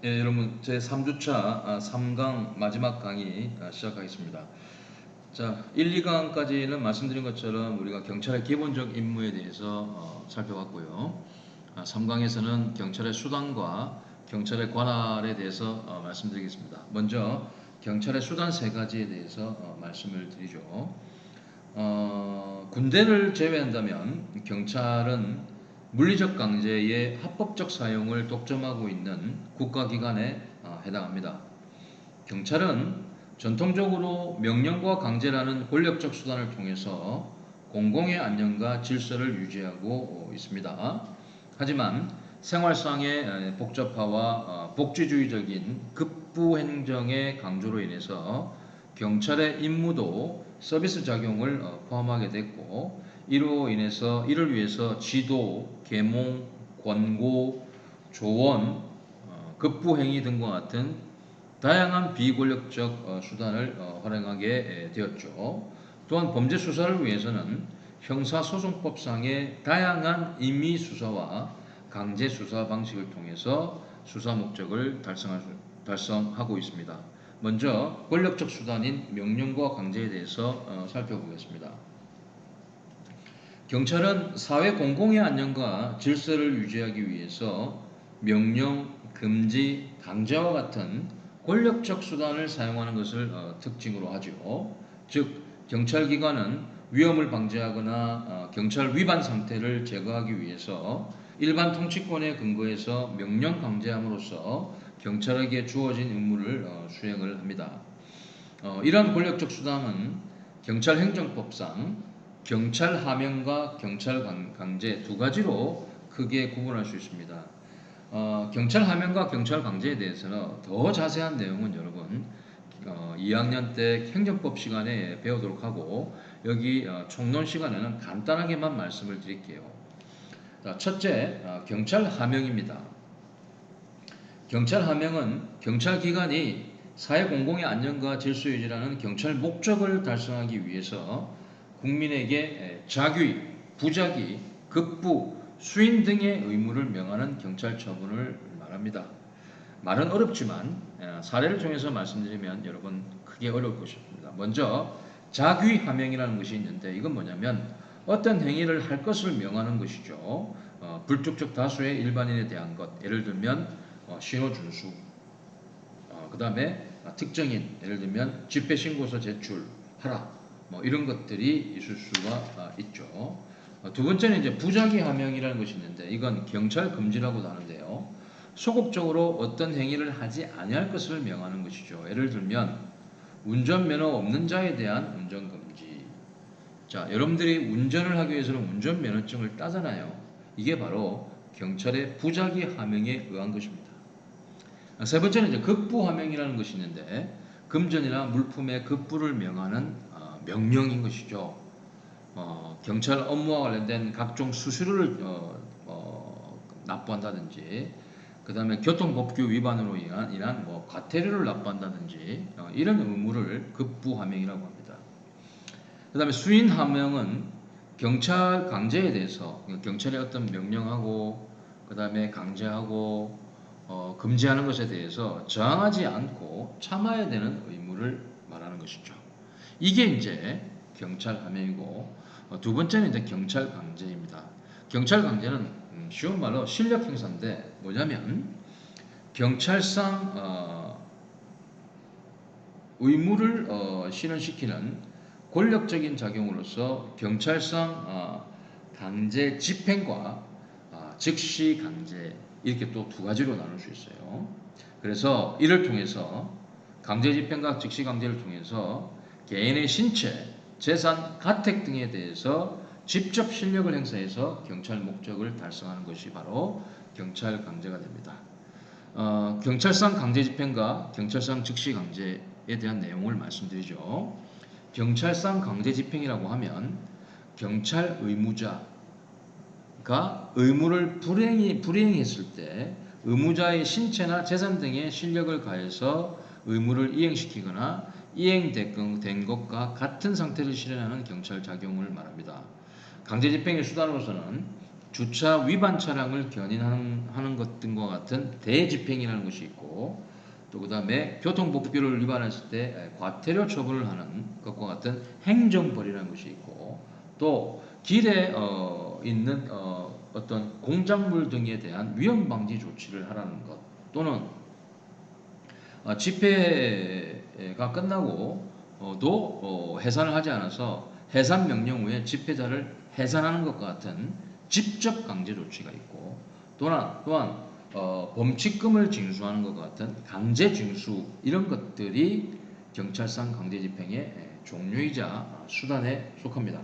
예, 여러분 제 3주차 3강 마지막 강의 시작하겠습니다. 자, 1, 2강까지는 말씀드린 것처럼 우리가 경찰의 기본적 임무에 대해서 살펴봤고요. 3강에서는 경찰의 수단과 경찰의 관할에 대해서 말씀드리겠습니다. 먼저 경찰의 수단 세 가지에 대해서 말씀을 드리죠. 군대를 제외한다면 경찰은 물리적 강제의 합법적 사용을 독점하고 있는 국가기관에 해당합니다. 경찰은 전통적으로 명령과 강제라는 권력적 수단을 통해서 공공의 안녕과 질서를 유지하고 있습니다. 하지만 생활상의 복잡화와 복지주의적인 급부 행정의 강조로 인해서 경찰의 임무도 서비스 작용을 포함하게 됐고, 이를 위해서 지도, 계몽, 권고, 조언, 급부 행위 등과 같은 다양한 비권력적 수단을 활용하게 되었죠. 또한 범죄 수사를 위해서는 형사소송법상의 다양한 임의 수사와 강제 수사 방식을 통해서 수사 목적을 달성하고 있습니다. 먼저 권력적 수단인 명령과 강제에 대해서 살펴보겠습니다. 경찰은 사회 공공의 안녕과 질서를 유지하기 위해서 명령, 금지, 강제와 같은 권력적 수단을 사용하는 것을 특징으로 하죠. 즉, 경찰기관은 위험을 방지하거나 경찰 위반 상태를 제거하기 위해서 일반 통치권에 근거해서 명령 강제함으로써 경찰에게 주어진 임무를 수행을 합니다. 이러한 권력적 수단은 경찰행정법상 경찰 하명과 경찰 강제 두 가지로 크게 구분할 수 있습니다. 경찰 하명과 경찰 강제에 대해서는 더 자세한 내용은 여러분 2학년 때 행정법 시간에 배우도록 하고, 여기 총론 시간에는 간단하게만 말씀을 드릴게요. 자, 첫째, 경찰 하명입니다. 경찰 하명은 경찰기관이 사회 공공의 안녕과 질서 유지라는 경찰 목적을 달성하기 위해서 국민에게 자귀, 부자기, 급부, 수인 등의 의무를 명하는 경찰 처분을 말합니다. 말은 어렵지만 사례를 통해서 말씀드리면 여러분 크게 어려울 것입니다. 먼저 자귀 하명이라는 것이 있는데, 이건 뭐냐면 어떤 행위를 할 것을 명하는 것이죠. 불특정 다수의 일반인에 대한 것, 예를 들면 신호 준수, 그 다음에 특정인, 예를 들면 집회신고서 제출하라, 이런 것들이 있을 수가 있죠. 두 번째는 이제 부작위 하명이라는 것이 있는데, 이건 경찰 금지라고도 하는데요. 소극적으로 어떤 행위를 하지 아니할 것을 명하는 것이죠. 예를 들면 운전면허 없는 자에 대한 운전금지. 자, 여러분들이 운전을 하기 위해서는 운전면허증을 따잖아요. 이게 바로 경찰의 부작위 하명에 의한 것입니다. 세 번째는 이제 급부하명이라는 것이 있는데, 금전이나 물품의 급부를 명하는 명령인 것이죠. 경찰 업무와 관련된 각종 수수료를 납부한다든지, 그 다음에 교통법규 위반으로 인한 과태료를 납부한다든지, 이런 의무를 급부하명이라고 합니다. 그 다음에 수인하명은 경찰 강제에 대해서, 경찰의 어떤 명령하고 그 다음에 강제하고 금지하는 것에 대해서 저항하지 않고 참아야 되는 의무를 말하는 것이죠. 이게 이제 경찰 하명이고, 두 번째는 이제 경찰 강제입니다. 경찰 강제는 쉬운 말로 실력 행사인데, 뭐냐면 경찰상 의무를 실현시키는 권력적인 작용으로서 경찰상 강제 집행과 즉시 강제, 이렇게 또 두 가지로 나눌 수 있어요. 그래서 이를 통해서 강제 집행과 즉시 강제를 통해서 개인의 신체, 재산, 가택 등에 대해서 직접 실력을 행사해서 경찰 목적을 달성하는 것이 바로 경찰 강제가 됩니다. 경찰상 강제 집행과 경찰상 즉시 강제에 대한 내용을 말씀드리죠. 경찰상 강제 집행이라고 하면 경찰 의무자가 의무를 불이행했을 때 의무자의 신체나 재산 등의 실력을 가해서 의무를 이행시키거나 이행된 것과 같은 상태를 실현하는 경찰 작용을 말합니다. 강제 집행의 수단으로서는 주차 위반 차량을 견인하는 것 등과 같은 대집행이라는 것이 있고, 또 그 다음에 교통법규를 위반했을 때 과태료 처분을 하는 것과 같은 행정벌이라는 것이 있고, 또 길에 있는 어떤 공작물 등에 대한 위험방지 조치를 하라는 것, 또는 집회가 끝나고 도 해산을 하지 않아서 해산 명령 후에 집회자를 해산하는 것과 같은 직접 강제 조치가 있고, 또한 범칙금을 징수하는 것과 같은 강제 징수, 이런 것들이 경찰상 강제 집행의 종류이자 수단에 속합니다.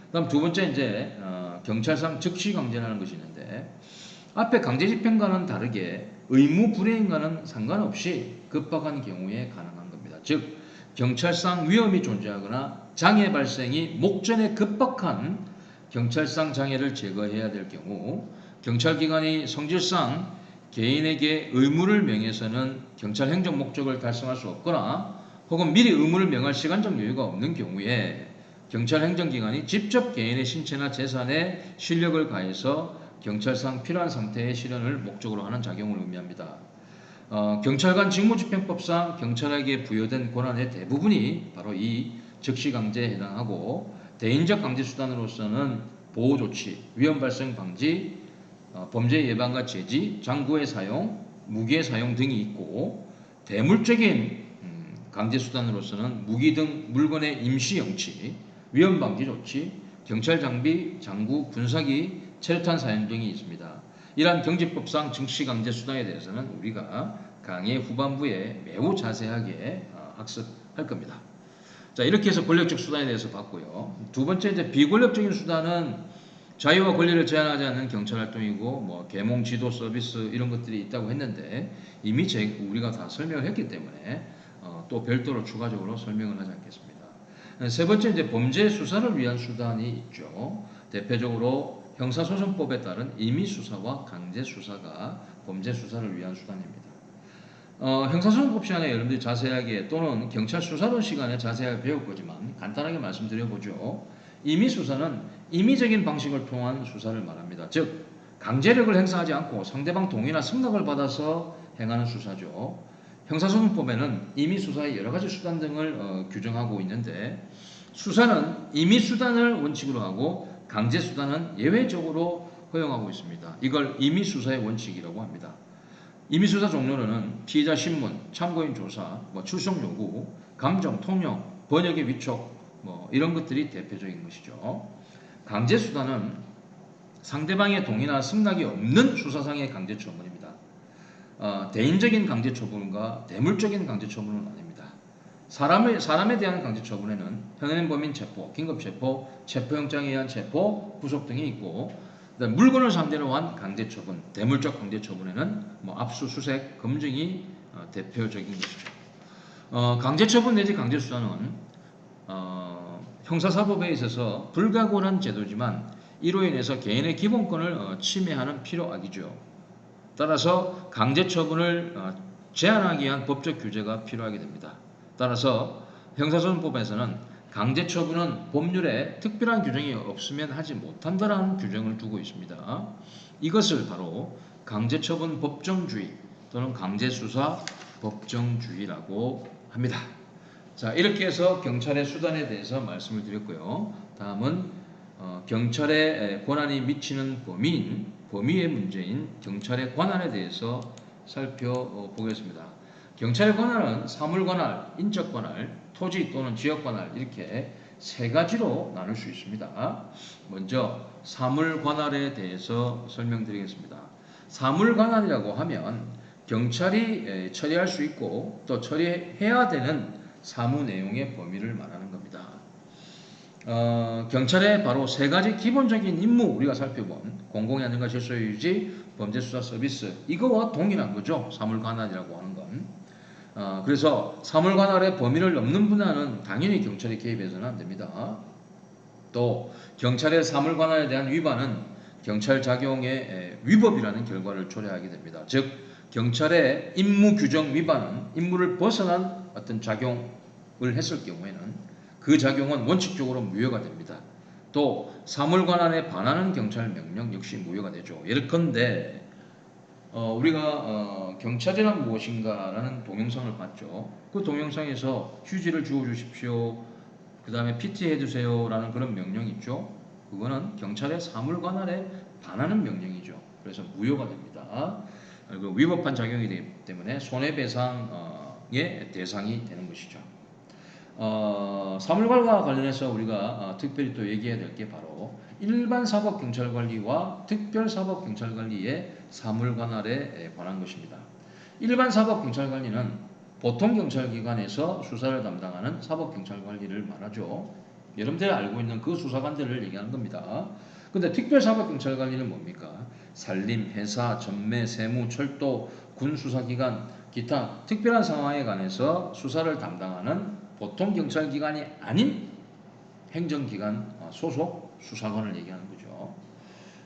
그다음 두 번째, 이제 경찰상 즉시 강제라는 것이 있는데, 앞에 강제 집행과는 다르게 의무 불이행과는 상관없이 급박한 경우에 가능한 겁니다. 즉 경찰상 위험이 존재하거나 장애 발생이 목전에 급박한 경찰상 장애를 제거해야 될 경우, 경찰기관이 성질상 개인에게 의무를 명해서는 경찰 행정 목적을 달성할 수 없거나 혹은 미리 의무를 명할 시간적 여유가 없는 경우에 경찰 행정기관이 직접 개인의 신체나 재산에 실력을 가해서 경찰상 필요한 상태의 실현을 목적으로 하는 작용을 의미합니다. 경찰관 직무집행법상 경찰에게 부여된 권한의 대부분이 바로 이 즉시강제에 해당하고, 대인적 강제수단으로서는 보호조치, 위험 발생 방지, 범죄 예방과 제지, 장구의 사용, 무기의 사용 등이 있고, 대물적인 강제수단으로서는 무기 등 물건의 임시 영치, 위험 방지 조치, 경찰 장비, 장구, 군사기, 체류탄 사용 등이 있습니다. 이러한 경제법상 즉시강제 수단에 대해서는 우리가 강의 후반부에 매우 자세하게 학습할 겁니다. 자, 이렇게 해서 권력적 수단에 대해서 봤고요. 두 번째, 이제 비권력적인 수단은 자유와 권리를 제한하지 않는 경찰 활동이고, 뭐 계몽, 지도, 서비스 이런 것들이 있다고 했는데, 이미 우리가 다 설명을 했기 때문에 또 별도로 추가적으로 설명을 하지 않겠습니다. 세 번째, 이제 범죄 수사를 위한 수단이 있죠. 대표적으로 형사소송법에 따른 임의수사와 강제수사가 범죄 수사를 위한 수단입니다. 형사소송법 시간에 여러분들이 자세하게, 또는 경찰 수사론 시간에 자세하게 배울 거지만 간단하게 말씀드려보죠. 임의수사는 임의적인 방식을 통한 수사를 말합니다. 즉 강제력을 행사하지 않고 상대방 동의나 승낙을 받아서 행하는 수사죠. 형사소송법에는 임의수사의 여러가지 수단 등을 규정하고 있는데, 수사는 임의수단을 원칙으로 하고 강제수단은 예외적으로 허용하고 있습니다. 이걸 임의수사의 원칙이라고 합니다. 임의수사 종류로는 피의자 신문, 참고인 조사, 출석 요구, 감정, 통역, 번역의 위촉, 이런 것들이 대표적인 것이죠. 강제수단은 상대방의 동의나 승낙이 없는 수사상의 강제처분입니다. 대인적인 강제처분과 대물적인 강제처분은 아닙니다. 사람에 대한 강제처분에는 현행 범인 체포, 긴급체포, 체포영장에 의한 체포, 구속 등이 있고, 물건을 상대로 한 강제처분, 대물적 강제처분에는 압수수색, 검증이 대표적인 것이죠. 강제처분 내지 강제수사는 형사사법에 있어서 불가고란 제도지만 이로 인해서 개인의 기본권을 침해하는 필요악이죠. 따라서 강제처분을 제한하기 위한 법적 규제가 필요하게 됩니다. 따라서 형사소송법에서는 강제처분은 법률에 특별한 규정이 없으면 하지 못한다라는 규정을 두고 있습니다. 이것을 바로 강제처분 법정주의 또는 강제수사 법정주의라고 합니다. 자, 이렇게 해서 경찰의 수단에 대해서 말씀을 드렸고요. 다음은 경찰의 권한이 미치는 범위의 문제인 경찰의 권한에 대해서 살펴보겠습니다. 경찰의 권한은 사물관할, 인적관할, 토지 또는 지역관할, 이렇게 세 가지로 나눌 수 있습니다. 먼저 사물관할에 대해서 설명드리겠습니다. 사물관할이라고 하면 경찰이 처리할 수 있고 또 처리해야 되는 사무 내용의 범위를 말하는 겁니다. 경찰의 바로 세 가지 기본적인 임무, 우리가 살펴본 공공의 안전과 질서의 유지, 범죄수사 서비스, 이거와 동일한 거죠. 사물관할이라고 하는 건. 그래서 사물관할의 범위를 넘는 분야는 당연히 경찰이 개입해서는 안 됩니다. 또 경찰의 사물관할에 대한 위반은 경찰 작용의 위법이라는 결과를 초래하게 됩니다. 즉 경찰의 임무 규정 위반은 임무를 벗어난 어떤 작용을 했을 경우에는 그 작용은 원칙적으로 무효가 됩니다. 또 사물관할에 반하는 경찰 명령 역시 무효가 되죠. 예컨대 우리가 경찰이란 무엇인가라는 동영상을 봤죠. 그 동영상에서 휴지를 주워 주십시오. 그 다음에 PT 해주세요라는 그런 명령이 있죠. 그거는 경찰의 사물관할에 반하는 명령이죠. 그래서 무효가 됩니다. 그리고 위법한 작용이 되기 때문에 손해배상의 대상이 되는 것이죠. 사물관할과 관련해서 우리가 특별히 또 얘기해야 될 게 바로 일반 사법경찰관리와 특별사법경찰관리의 사물관할에 관한 것입니다. 일반 사법경찰관리는 보통 경찰기관에서 수사를 담당하는 사법경찰관리를 말하죠. 여러분들이 알고 있는 그 수사관들을 얘기하는 겁니다. 근데 특별사법경찰관리는 뭡니까? 산림, 해사, 전매, 세무, 철도, 군수사기관, 기타 특별한 상황에 관해서 수사를 담당하는 보통 경찰기관이 아닌 행정기관 소속 수사관을 얘기하는 거죠.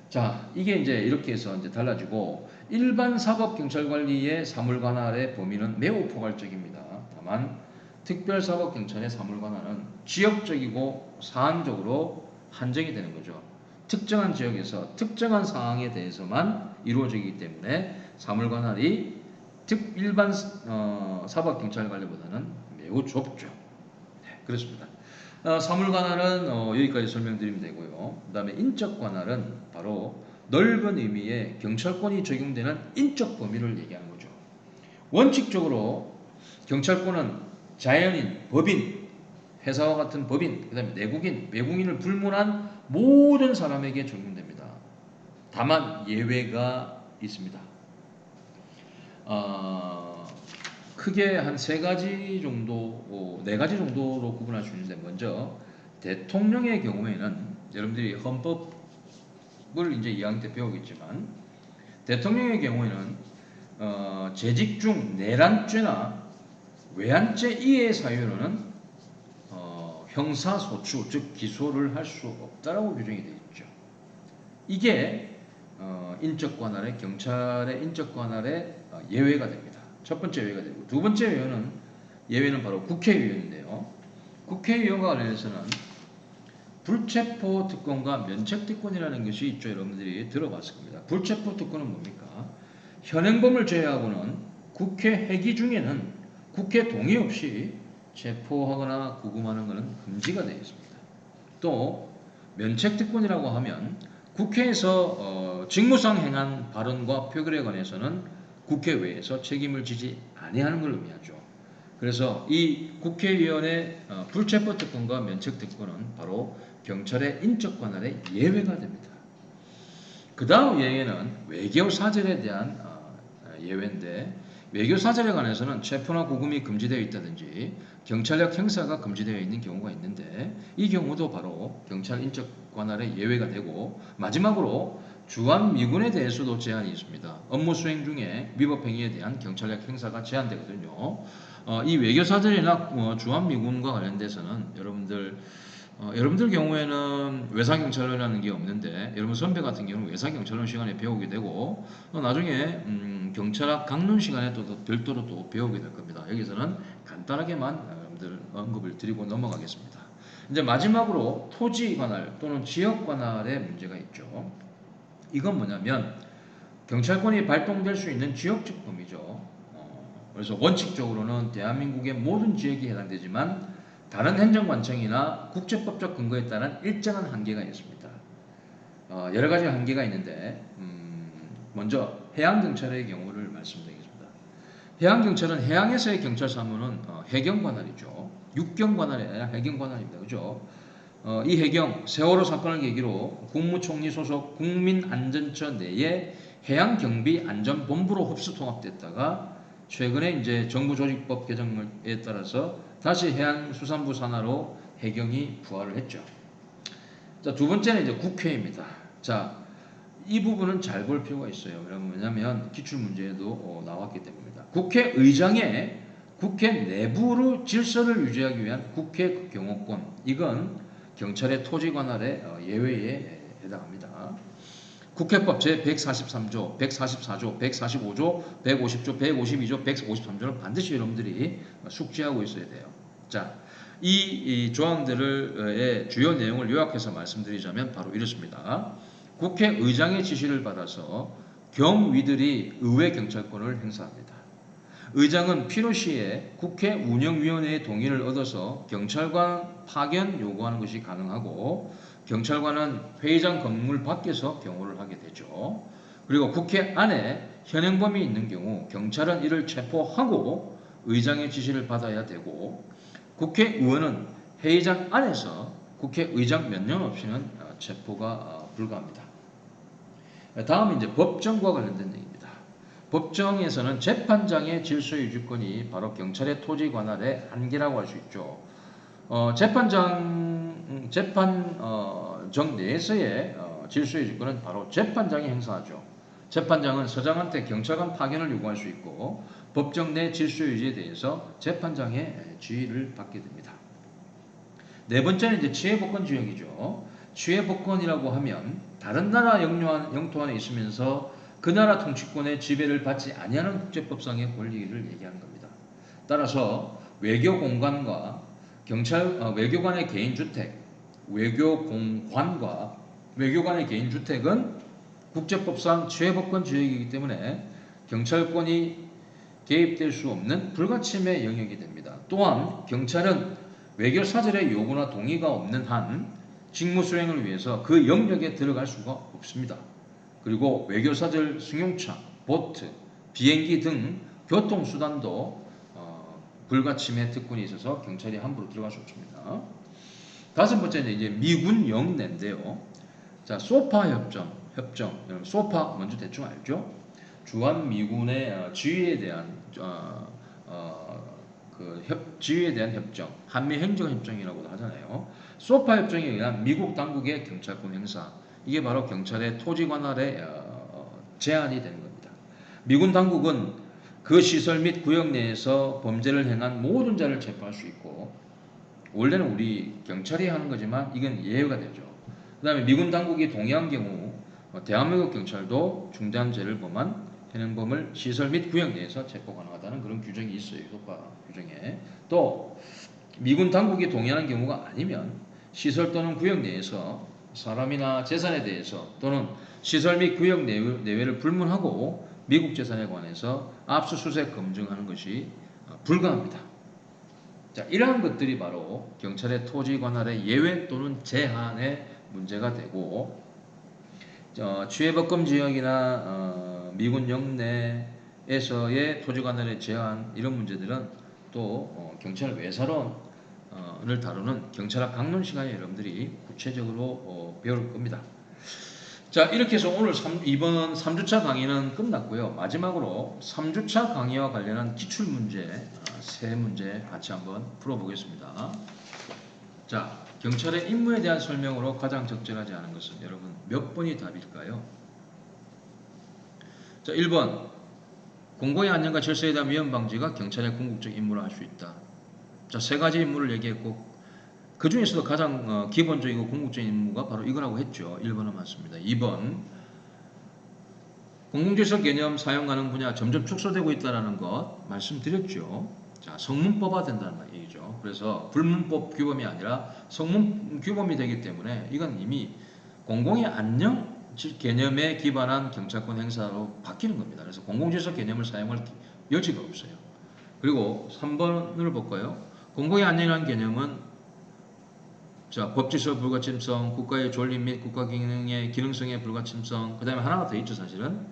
자, 이게 이제 이렇게 해서 이제 달라지고 일반 사법경찰관리의 사물관할의 범위는 매우 포괄적입니다. 다만 특별사법경찰의 사물관할은 지역적이고 사안적으로 한정이 되는 거죠. 특정한 지역에서 특정한 사항에 대해서만 이루어지기 때문에 사물관할이 일반 사법경찰관리보다는 매우 좁죠. 네, 그렇습니다. 사물관할은 여기까지 설명드리면 되고요. 그 다음에 인적관할은 바로 넓은 의미의 경찰권이 적용되는 인적 범위를 얘기하는 거죠. 원칙적으로 경찰권은 자연인, 법인, 회사와 같은 법인, 그 다음에 내국인, 외국인을 불문한 모든 사람에게 적용됩니다. 다만 예외가 있습니다. 크게 한 세 가지 정도, 네 가지 정도로 구분할 수 있는데, 먼저 대통령의 경우에는 여러분들이 헌법을 이제 2학년 때 배우겠지만, 대통령의 경우에는 재직 중 내란죄나 외환죄 이외의 사유로는 형사소추, 즉 기소를 할 수 없다라고 규정이 되어 있죠. 이게 인적관할의 경찰의 인적관할의 예외가 됩니다. 첫 번째 예외가 되고, 두 번째 예외는 바로 국회의원인데요. 국회의원과 관련해서는 불체포 특권과 면책 특권이라는 것이 있죠. 여러분들이 들어봤을 겁니다. 불체포 특권은 뭡니까? 현행범을 제외하고는 국회 회기 중에는 국회 동의 없이 체포하거나 구금하는 것은 금지가 되어 있습니다. 또 면책 특권이라고 하면 국회에서 직무상 행한 발언과 표결에 관해서는 국회외에서 책임을 지지 아니하는 걸 의미하죠. 그래서 이 국회의원의 불체포 특권과 면책 특권은 바로 경찰의 인적 관할의 예외가 됩니다. 그 다음 예외는 외교 사절에 대한 예외인데, 외교 사절에 관해서는 체포나 구금이 금지되어 있다든지 경찰력 행사가 금지되어 있는 경우가 있는데, 이 경우도 바로 경찰 인적 관할의 예외가 되고, 마지막으로 주한미군에 대해서도 제한이 있습니다. 업무 수행 중에 위법 행위에 대한 경찰력 행사가 제한되거든요. 이 외교 사절이나 주한미군과 관련돼서는 여러분들 경우에는 외사경찰이라는 게 없는데, 여러분 선배 같은 경우는 외사경찰론 시간에 배우게 되고, 나중에 경찰학 강론 시간에 또 별도로 또 배우게 될 겁니다. 여기서는 간단하게만 여러분들 언급을 드리고 넘어가겠습니다. 이제 마지막으로 토지 관할 또는 지역 관할의 문제가 있죠. 이건 뭐냐면 경찰권이 발동될 수 있는 지역적 범위죠. 그래서 원칙적으로는 대한민국의 모든 지역이 해당되지만 다른 행정관청이나 국제법적 근거에 따른 일정한 한계가 있습니다. 여러 가지 한계가 있는데, 먼저 해양경찰의 경우를 말씀드리겠습니다. 해양경찰은 해양에서의 경찰 사무는 해경관할이죠. 육경관할이 아니라 해경관할입니다. 그죠? 이 해경, 세월호 사건을 계기로 국무총리 소속 국민안전처 내에 해양경비안전본부로 흡수 통합됐다가 최근에 이제 정부조직법 개정에 따라서 다시 해양수산부 산하로 해경이 부활을 했죠. 자, 두 번째는 이제 국회입니다. 자, 이 부분은 잘 볼 필요가 있어요. 왜냐하면 기출 문제에도 나왔기 때문입니다. 국회의장의 국회 내부로 질서를 유지하기 위한 국회 경호권, 이건 경찰의 토지 관할의 예외에 해당합니다. 국회법 제143조, 144조, 145조, 150조, 152조, 153조는 반드시 여러분들이 숙지하고 있어야 돼요. 자, 이 조항들의 주요 내용을 요약해서 말씀드리자면 바로 이렇습니다. 국회의장의 지시를 받아서 경위들이 의회 경찰권을 행사합니다. 의장은 필요시에 국회 운영위원회의 동의를 얻어서 경찰관 파견 요구하는 것이 가능하고 경찰관은 회의장 건물 밖에서 경호를 하게 되죠. 그리고 국회 안에 현행범이 있는 경우 경찰은 이를 체포하고 의장의 지시를 받아야 되고 국회의원은 회의장 안에서 국회의장 면령 없이는 체포가 불가합니다. 다음은 이제 법정과 관련된 얘기입니다. 법정에서는 재판장의 질서유지권이 바로 경찰의 토지 관할의 한계라고 할 수 있죠. 재판정 내에서의 질서유지권은 바로 재판장이 행사하죠. 재판장은 서장한테 경찰관 파견을 요구할 수 있고 법정 내 질서유지에 대해서 재판장의 지휘를 받게 됩니다. 네 번째는 이제 취해복권 지역이죠. 취해복권이라고 하면 다른 나라 영토 안에 있으면서 그 나라 통치권의 지배를 받지 아니하는 국제법상의 권리를 얘기하는 겁니다. 따라서 외교공관과 외교관의 개인주택, 외교공관과 외교관의 개인주택은 국제법상 취해복권 지역이기 때문에 경찰권이 개입될 수 없는 불가침의 영역이 됩니다. 또한 경찰은 외교사절의 요구나 동의가 없는 한 직무 수행을 위해서 그 영역에 들어갈 수가 없습니다. 그리고 외교사절 승용차, 보트, 비행기 등 교통수단도 불가침의 특권이 있어서 경찰이 함부로 들어갈 수 없습니다. 다섯 번째는 이제 미군 영내인데요. 자, 소파 협정, 여러분 소파 먼저 대충 알죠? 주한 미군의 지휘에 대한 지휘에 대한 협정, 한미 행정 협정이라고도 하잖아요. 소파 협정에 의한 미국 당국의 경찰권 행사, 이게 바로 경찰의 토지 관할의 제한이 되는 겁니다. 미군 당국은 그 시설 및 구역 내에서 범죄를 행한 모든 자를 체포할 수 있고, 원래는 우리 경찰이 하는 거지만 이건 예외가 되죠. 그 다음에 미군 당국이 동의한 경우 대한민국 경찰도 중대한 죄를 범한 현행범을 시설 및 구역 내에서 체포 가능하다는 그런 규정이 있어요. 소파 규정에. 또 미군 당국이 동의하는 경우가 아니면 시설 또는 구역 내에서 사람이나 재산에 대해서 또는 시설 및 구역 내외를 불문하고 미국 재산에 관해서 압수수색 검증하는 것이 불가합니다. 자, 이러한 것들이 바로 경찰의 토지 관할의 예외 또는 제한의 문제가 되고, 취해법권 지역이나 미군 영내에서의 토지 관할의 제한, 이런 문제들은 또 경찰 외사론을 다루는 경찰학 강론 시간에 여러분들이 구체적으로 배울 겁니다. 자, 이렇게 해서 오늘 이번 3주차 강의는 끝났고요. 마지막으로 3주차 강의와 관련한 기출문제 세 문제 같이 한번 풀어보겠습니다. 자, 경찰의 임무에 대한 설명으로 가장 적절하지 않은 것은 여러분 몇 번이 답일까요? 자, 1번 공공의 안녕과 질서에 대한 위험 방지가 경찰의 궁극적 임무를 할 수 있다. 자, 세 가지 임무를 얘기했고 그 중에서도 가장 기본적이고 궁극적인 임무가 바로 이거라고 했죠. 1번은 맞습니다. 2번 공공질서 개념 사용 가능 분야 점점 축소되고 있다는 것 말씀드렸죠. 자, 성문법화된다는 얘기죠. 그래서 불문법 규범이 아니라 성문 규범이 되기 때문에 이건 이미 공공의 안녕 개념에 기반한 경찰권 행사로 바뀌는 겁니다. 그래서 공공질서 개념을 사용할 여지가 없어요. 그리고 3번을 볼까요? 공공의 안녕이라는 개념은 자, 법질서 불가침성, 국가의 존립 및 국가 기능의 기능성의 불가침성, 그 다음에 하나가 더 있죠. 사실은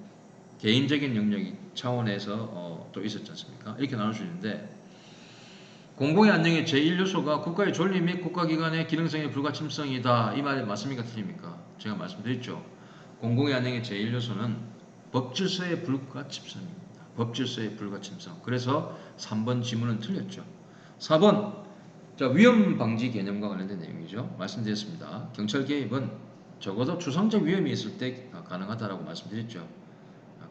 개인적인 영역 차원에서 또 있었지 않습니까? 이렇게 나눌 수 있는데, 공공의 안녕의 제1요소가 국가의 존립 및 국가기관의 기능성의 불가침성이다. 이 말이 맞습니까? 틀립니까? 제가 말씀드렸죠. 공공의 안녕의 제1요소는 법질서의 불가침성입니다. 법질서의 불가침성. 그래서 3번 지문은 틀렸죠. 4번 자, 위험 방지 개념과 관련된 내용이죠. 말씀드렸습니다. 경찰 개입은 적어도 추상적 위험이 있을 때 가능하다라고 말씀드렸죠.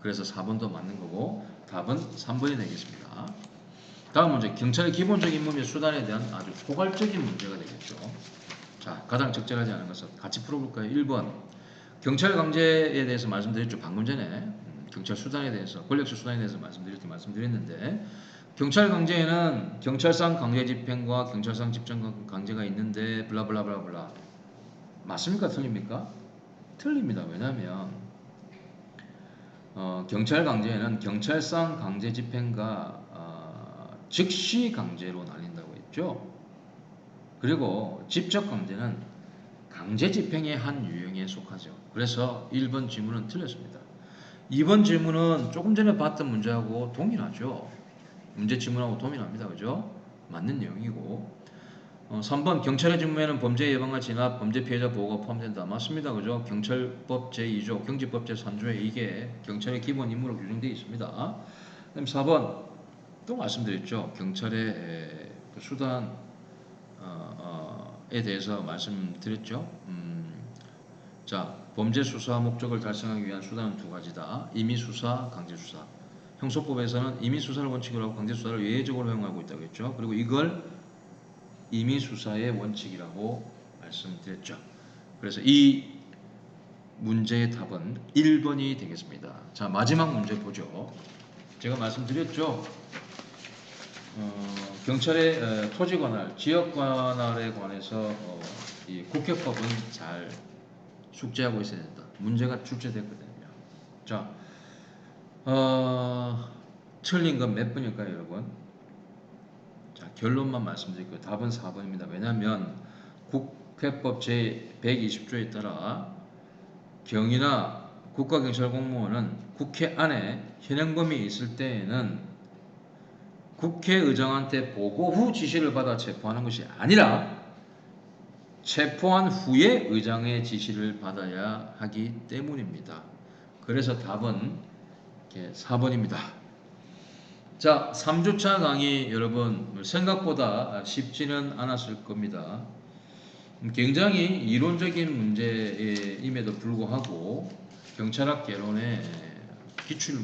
그래서 4번도 맞는 거고 답은 3번이 되겠습니다. 다음 문제, 경찰의 기본적인 임무 및 수단에 대한 아주 포괄적인 문제가 되겠죠. 자, 가장 적절하지 않은 것은 같이 풀어볼까요? 1번, 경찰 강제에 대해서 말씀드렸죠. 방금 전에 경찰 수단에 대해서, 권력적 수단에 대해서 말씀드렸는데 경찰 강제에는 경찰상 강제 집행과 경찰상 집행 강제가 있는데 블라블라블라블라. 맞습니까? 틀립니까? 틀립니다. 왜냐하면 경찰 강제에는 경찰상 강제 집행과 즉시 강제로 나뉜다고 했죠. 그리고 직접 강제는 강제 집행의 한 유형에 속하죠. 그래서 1번 질문은 틀렸습니다. 2번 질문은 조금 전에 봤던 문제하고 동일하죠. 문제 질문하고 동일합니다. 그죠? 맞는 내용이고 3번 경찰의 직무에는 범죄 예방과 진압, 범죄 피해자 보호가 포함된다. 맞습니다. 그죠? 경찰법 제2조, 경직법 제3조에 이게 경찰의 기본 임무로 규정되어 있습니다. 그다음 4번 또 말씀드렸죠. 경찰의 그 수단에 대해서 말씀드렸죠. 자, 범죄 수사 목적을 달성하기 위한 수단은 두 가지다. 임의 수사, 강제 수사. 형소법에서는 임의 수사를 원칙으로 하고 강제 수사를 예외적으로 허용하고 있다고 했죠. 그리고 이걸 임의 수사의 원칙이라고 말씀드렸죠. 그래서 이 문제의 답은 1번이 되겠습니다. 자, 마지막 문제 보죠. 제가 말씀드렸죠. 경찰의 토지 관할, 지역 관할에 관해서 이 국회법은 잘 숙지하고 있어야 된다. 문제가 출제됐거든요. 자, 틀린 건 몇 번일까요, 여러분? 자, 결론만 말씀드릴게요. 답은 4번입니다. 왜냐하면 국회법 제120조에 따라 경이나 국가경찰공무원은 국회 안에 현행범이 있을 때에는 국회의장한테 보고 후 지시를 받아 체포하는 것이 아니라 체포한 후에 의장의 지시를 받아야 하기 때문입니다. 그래서 답은 4번입니다. 자, 3주차 강의 여러분 생각보다 쉽지는 않았을 겁니다. 굉장히 이론적인 문제임에도 불구하고 경찰학 개론에 기출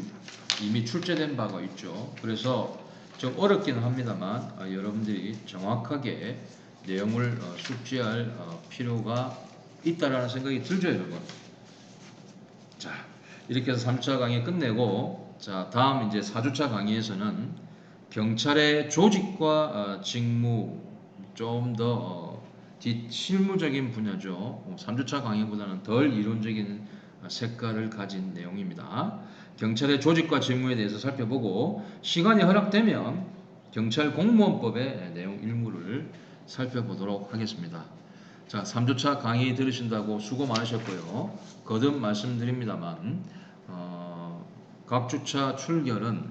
이미 출제된 바가 있죠. 그래서 좀 어렵기는 합니다만 여러분들이 정확하게 내용을 숙지할 필요가 있다라는 생각이 들죠, 여러분. 자, 이렇게 해서 3차 강의 끝내고 자, 다음 이제 4주차 강의에서는 경찰의 조직과 직무 좀 더 실무적인 분야죠. 3주차 강의보다는 덜 이론적인 색깔을 가진 내용입니다. 경찰의 조직과 직무에 대해서 살펴보고 시간이 허락되면 경찰 공무원법의 내용 일부를 살펴보도록 하겠습니다. 자, 3주차 강의 들으신다고 수고 많으셨고요. 거듭 말씀드립니다만 각 주차 출결은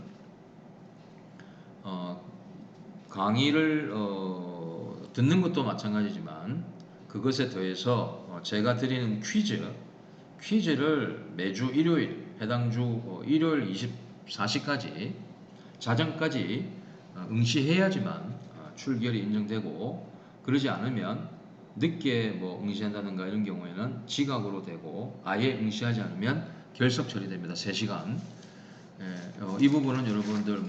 강의를 듣는 것도 마찬가지지만 그것에 더해서 제가 드리는 퀴즈를 매주 일요일 해당 주 일요일 24시까지 자정까지 응시해야지만 출결이 인정되고 그러지 않으면 늦게 뭐 응시한다든가 이런 경우에는 지각으로 되고 아예 응시하지 않으면 결석 처리됩니다. 3시간. 이 부분은 여러분들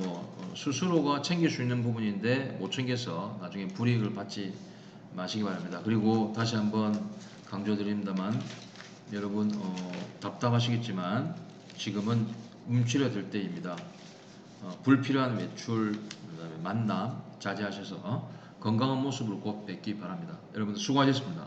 스스로가 챙길 수 있는 부분인데 못 챙겨서 나중에 불이익을 받지 마시기 바랍니다. 그리고 다시 한번 강조드립니다만 여러분 답답하시겠지만 지금은 움츠려들 때입니다. 불필요한 외출, 그다음에 만남 자제하셔서 건강한 모습으로 곧 뵙기 바랍니다. 여러분들 수고하셨습니다.